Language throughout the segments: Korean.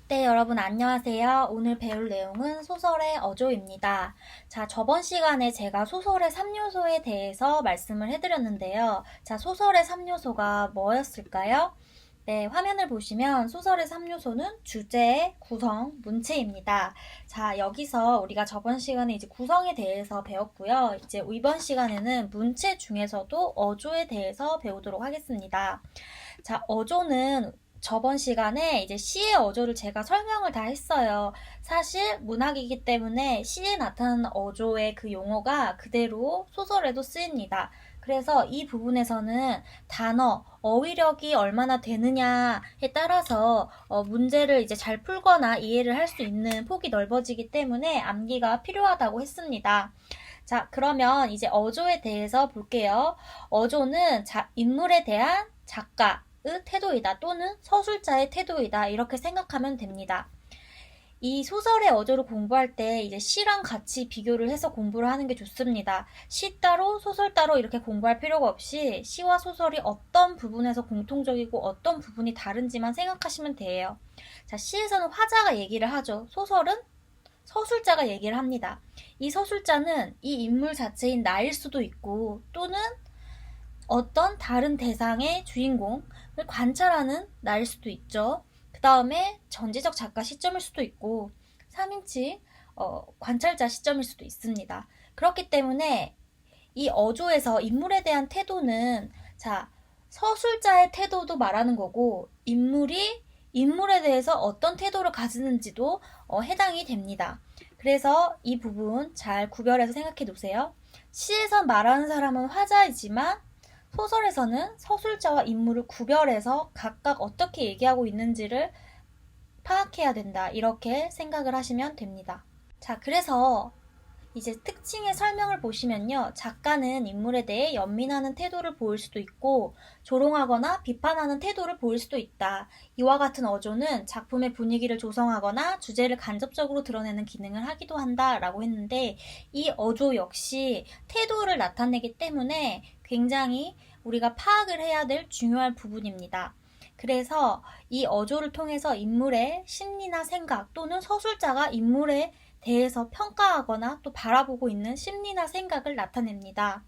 네, 여러분 안녕하세요. 오늘 배울 내용은 소설의 어조입니다. 자, 저번 시간에 제가 소설의 3요소에 대해서 말씀을 해드렸는데요. 자, 소설의 3요소가 뭐였을까요? 네, 화면을 보시면 소설의 3요소는 주제, 구성, 문체입니다. 자, 여기서 우리가 저번 시간에 이제 구성에 대해서 배웠고요. 이제 이번 시간에는 문체 중에서도 어조에 대해서 배우도록 하겠습니다. 자, 어조는 저번 시간에 이제 시의 어조를 제가 설명을 다 했어요. 사실 문학이기 때문에 시에 나타나는 어조의 그 용어가 그대로 소설에도 쓰입니다. 그래서 이 부분에서는 단어, 어휘력이 얼마나 되느냐에 따라서 문제를 이제 잘 풀거나 이해를 할 수 있는 폭이 넓어지기 때문에 암기가 필요하다고 했습니다. 자, 그러면 이제 어조에 대해서 볼게요. 어조는 인물에 대한 작가의 태도이다 또는 서술자의 태도이다 이렇게 생각하면 됩니다. 이 소설의 어조를 공부할 때 이제 시랑 같이 비교를 해서 공부를 하는 게 좋습니다. 시 따로 소설 따로 이렇게 공부할 필요가 없이 시와 소설이 어떤 부분에서 공통적이고 어떤 부분이 다른지만 생각하시면 돼요. 자, 시에서는 화자가 얘기를 하죠. 소설은 서술자가 얘기를 합니다. 이 서술자는 이 인물 자체인 나일 수도 있고 또는 어떤 다른 대상의 주인공을 관찰하는 나일 수도 있죠. 그 다음에 전지적 작가 시점일 수도 있고 3인칭 관찰자 시점일 수도 있습니다. 그렇기 때문에 이 어조에서 인물에 대한 태도는 자 서술자의 태도도 말하는 거고 인물이 인물에 대해서 어떤 태도를 가지는지도 해당이 됩니다. 그래서 이 부분 잘 구별해서 생각해 놓으세요. 시에서 말하는 사람은 화자이지만 소설에서는 서술자와 인물을 구별해서 각각 어떻게 얘기하고 있는지를 파악해야 된다. 이렇게 생각을 하시면 됩니다. 자, 그래서 이제 특징의 설명을 보시면요. 작가는 인물에 대해 연민하는 태도를 보일 수도 있고 조롱하거나 비판하는 태도를 보일 수도 있다. 이와 같은 어조는 작품의 분위기를 조성하거나 주제를 간접적으로 드러내는 기능을 하기도 한다라고 했는데 이 어조 역시 태도를 나타내기 때문에 굉장히 우리가 파악을 해야 될 중요한 부분입니다. 그래서 이 어조를 통해서 인물의 심리나 생각 또는 서술자가 인물의 대해서 평가하거나 또 바라보고 있는 심리나 생각을 나타냅니다.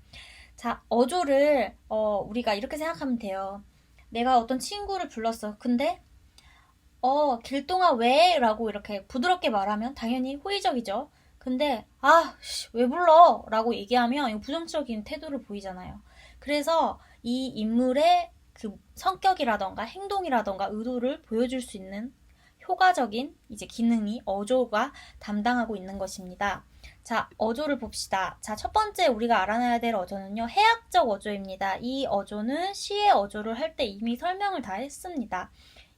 자, 어조를 우리가 이렇게 생각하면 돼요. 내가 어떤 친구를 불렀어. 근데 길동아 왜? 라고 이렇게 부드럽게 말하면 당연히 호의적이죠. 근데 왜 불러? 라고 얘기하면 이거 부정적인 태도를 보이잖아요. 그래서 이 인물의 그 성격이라던가 행동이라던가 의도를 보여줄 수 있는 효과적인 이제 기능이 어조가 담당하고 있는 것입니다. 자, 어조를 봅시다. 자, 첫 번째 우리가 알아놔야 될 어조는요, 해학적 어조입니다. 이 어조는 시의 어조를 할 때 이미 설명을 다 했습니다.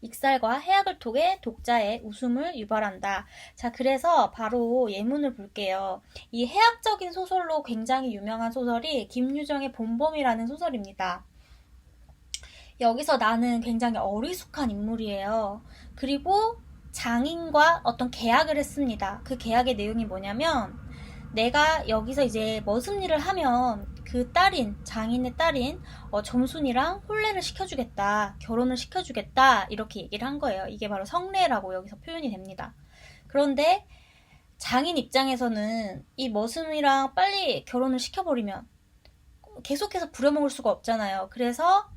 익살과 해학을 통해 독자의 웃음을 유발한다. 자, 그래서 바로 예문을 볼게요. 이 해학적인 소설로 굉장히 유명한 소설이 김유정의 봄봄이라는 소설입니다. 여기서 나는 굉장히 어리숙한 인물이에요. 그리고 장인과 어떤 계약을 했습니다. 그 계약의 내용이 뭐냐면 내가 여기서 이제 머슴일을 하면 그 딸인 장인의 딸인 점순이랑 혼례를 시켜주겠다, 결혼을 시켜주겠다 이렇게 얘기를 한 거예요. 이게 바로 성례라고 여기서 표현이 됩니다. 그런데 장인 입장에서는 이 머슴이랑 빨리 결혼을 시켜버리면 계속해서 부려먹을 수가 없잖아요. 그래서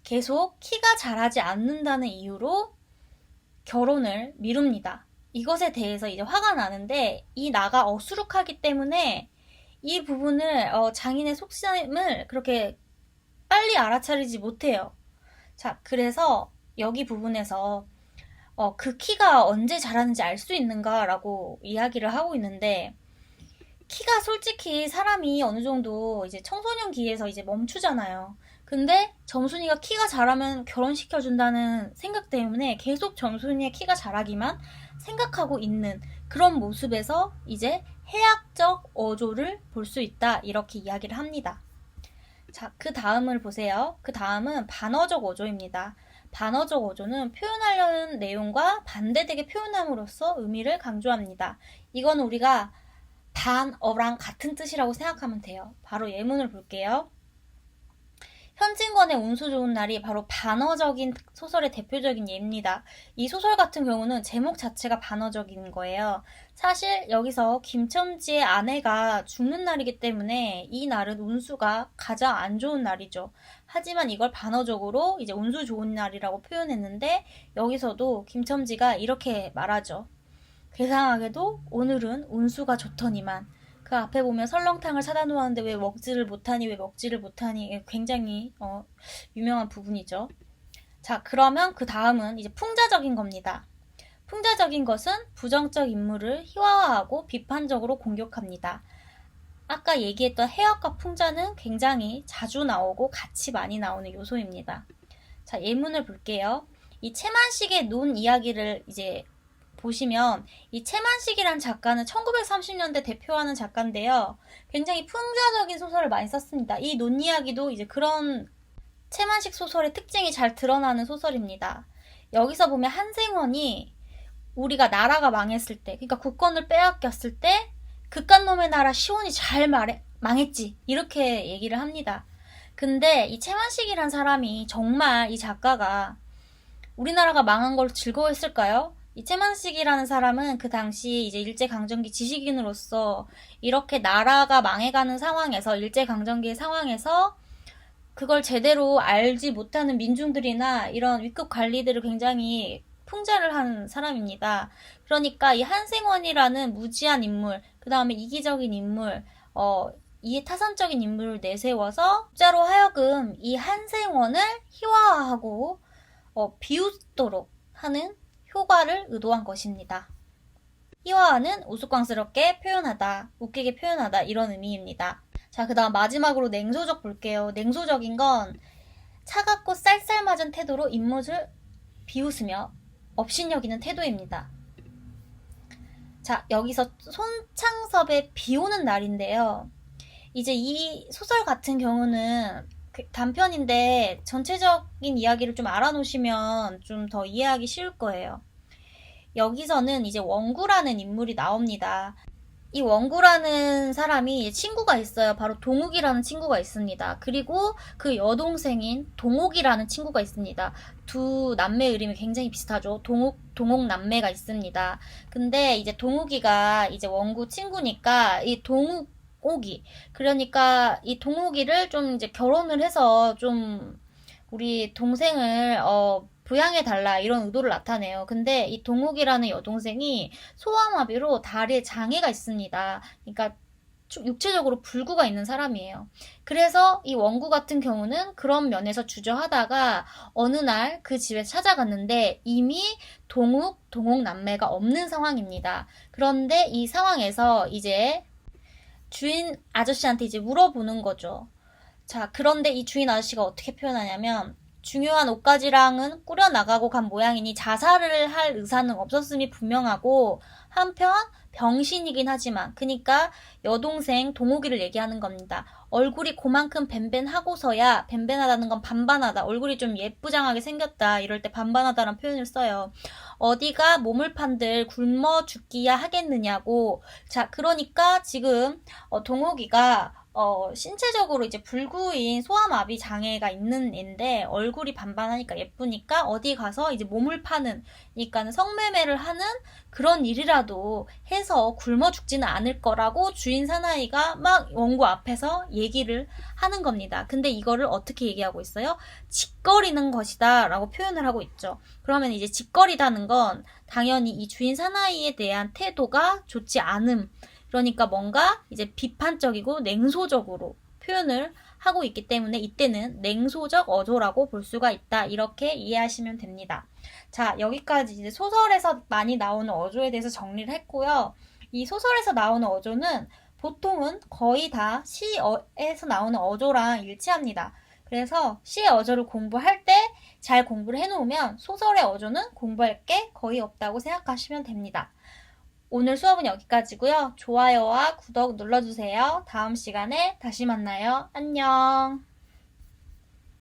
계속 키가 자라지 않는다는 이유로 결혼을 미룹니다. 이것에 대해서 이제 화가 나는데 이 나가 어수룩하기 때문에 이 부분을 장인의 속셈을 그렇게 빨리 알아차리지 못해요. 자, 그래서 여기 부분에서 그 키가 언제 자라는지 알 수 있는가라고 이야기를 하고 있는데 키가 솔직히 사람이 어느 정도 이제 청소년기에서 이제 멈추잖아요. 근데 점순이가 키가 자라면 결혼시켜준다는 생각 때문에 계속 점순이의 키가 자라기만 생각하고 있는 그런 모습에서 이제 해학적 어조를 볼 수 있다. 이렇게 이야기를 합니다. 자, 그 다음을 보세요. 그 다음은 반어적 어조입니다. 반어적 어조는 표현하려는 내용과 반대되게 표현함으로써 의미를 강조합니다. 이건 우리가 반어랑 같은 뜻이라고 생각하면 돼요. 바로 예문을 볼게요. 현진건의 운수 좋은 날이 바로 반어적인 소설의 대표적인 예입니다. 이 소설 같은 경우는 제목 자체가 반어적인 거예요. 사실 여기서 김첨지의 아내가 죽는 날이기 때문에 이 날은 운수가 가장 안 좋은 날이죠. 하지만 이걸 반어적으로 이제 운수 좋은 날이라고 표현했는데 여기서도 김첨지가 이렇게 말하죠. 괴상하게도 오늘은 운수가 좋더니만 그 앞에 보면 설렁탕을 사다 놓았는데 왜 먹지를 못하니 왜 먹지를 못하니 굉장히 유명한 부분이죠. 자, 그러면 그 다음은 이제 풍자적인 겁니다. 풍자적인 것은 부정적 인물을 희화화하고 비판적으로 공격합니다. 아까 얘기했던 해역과 풍자는 굉장히 자주 나오고 같이 많이 나오는 요소입니다. 자, 예문을 볼게요. 이 채만식의 논 이야기를 이제 보시면 이 채만식이란 작가는 1930년대 대표하는 작가인데요. 굉장히 풍자적인 소설을 많이 썼습니다. 이 논 이야기도 이제 그런 채만식 소설의 특징이 잘 드러나는 소설입니다. 여기서 보면 한생원이 우리가 나라가 망했을 때, 그러니까 국권을 빼앗겼을 때 그깟놈의 나라 시온이 잘 망했지 이렇게 얘기를 합니다. 근데 이 채만식이란 사람이 정말 이 작가가 우리나라가 망한 걸 즐거워했을까요? 이 채만식이라는 사람은 그 당시 이제 일제강점기 지식인으로서 이렇게 나라가 망해가는 상황에서 일제강점기의 상황에서 그걸 제대로 알지 못하는 민중들이나 이런 위급 관리들을 굉장히 풍자를 한 사람입니다. 그러니까 이 한생원이라는 무지한 인물, 그 다음에 이기적인 인물, 이해타산적인 인물을 내세워서 자로 하여금 이 한생원을 희화화하고 비웃도록 하는 효과를 의도한 것입니다. 희화화는 우스꽝스럽게 표현하다, 웃기게 표현하다 이런 의미입니다. 자, 그 다음 마지막으로 냉소적 볼게요. 냉소적인 건 차갑고 쌀쌀맞은 태도로 인물을 비웃으며 업신여기는 태도입니다. 자, 여기서 손창섭의 비 오는 날인데요. 이제 이 소설 같은 경우는 단편인데 전체적인 이야기를 좀 알아놓으시면 좀 더 이해하기 쉬울 거예요. 여기서는 이제 원구라는 인물이 나옵니다. 이 원구라는 사람이 친구가 있어요. 바로 동욱이라는 친구가 있습니다. 그리고 그 여동생인 동옥이라는 친구가 있습니다. 두 남매 이름이 굉장히 비슷하죠. 동옥 남매가 있습니다. 근데 이제 동욱이가 이제 원구 친구니까 이 동욱이 그러니까 이 동욱이를 좀 이제 결혼을 해서 좀 우리 동생을 부양해달라 이런 의도를 나타내요. 근데 이 동욱이라는 여동생이 소아마비로 다리에 장애가 있습니다. 그러니까 육체적으로 불구가 있는 사람이에요. 그래서 이 원구 같은 경우는 그런 면에서 주저하다가 어느 날 그 집에 찾아갔는데 이미 동욱 남매가 없는 상황입니다. 그런데 이 상황에서 이제 주인 아저씨한테 이제 물어보는 거죠. 자, 그런데 이 주인 아저씨가 어떻게 표현하냐면 중요한 옷가지랑은 꾸려나가고 간 모양이니 자살을 할 의사는 없었음이 분명하고 한편 병신이긴 하지만 그러니까 여동생 동욱이를 얘기하는 겁니다. 얼굴이 그만큼 벤벤하고서야 벤벤하다는 건 반반하다. 얼굴이 좀 예쁘장하게 생겼다. 이럴 때 반반하다라는 표현을 써요. 어디가 몸을 판들 굶어 죽기야 하겠느냐고. 자, 그러니까 지금 동욱이가 신체적으로 이제 불구인 소아마비 장애가 있는 애인데 얼굴이 반반하니까 예쁘니까 어디 가서 이제 몸을 파는 그러니까는 성매매를 하는 그런 일이라도 해서 굶어 죽지는 않을 거라고 주인 사나이가 막 원고 앞에서 얘기를 하는 겁니다. 근데 이거를 어떻게 얘기하고 있어요? 짓거리는 것이다 라고 표현을 하고 있죠. 그러면 이제 짓거리다는 건 당연히 이 주인 사나이에 대한 태도가 좋지 않음 그러니까 뭔가 이제 비판적이고 냉소적으로 표현을 하고 있기 때문에 이때는 냉소적 어조라고 볼 수가 있다. 이렇게 이해하시면 됩니다. 자, 여기까지 이제 소설에서 많이 나오는 어조에 대해서 정리를 했고요. 이 소설에서 나오는 어조는 보통은 거의 다 시에서 나오는 어조랑 일치합니다. 그래서 시의 어조를 공부할 때 잘 공부를 해놓으면 소설의 어조는 공부할 게 거의 없다고 생각하시면 됩니다. 오늘 수업은 여기까지고요. 좋아요와 구독 눌러주세요. 다음 시간에 다시 만나요. 안녕.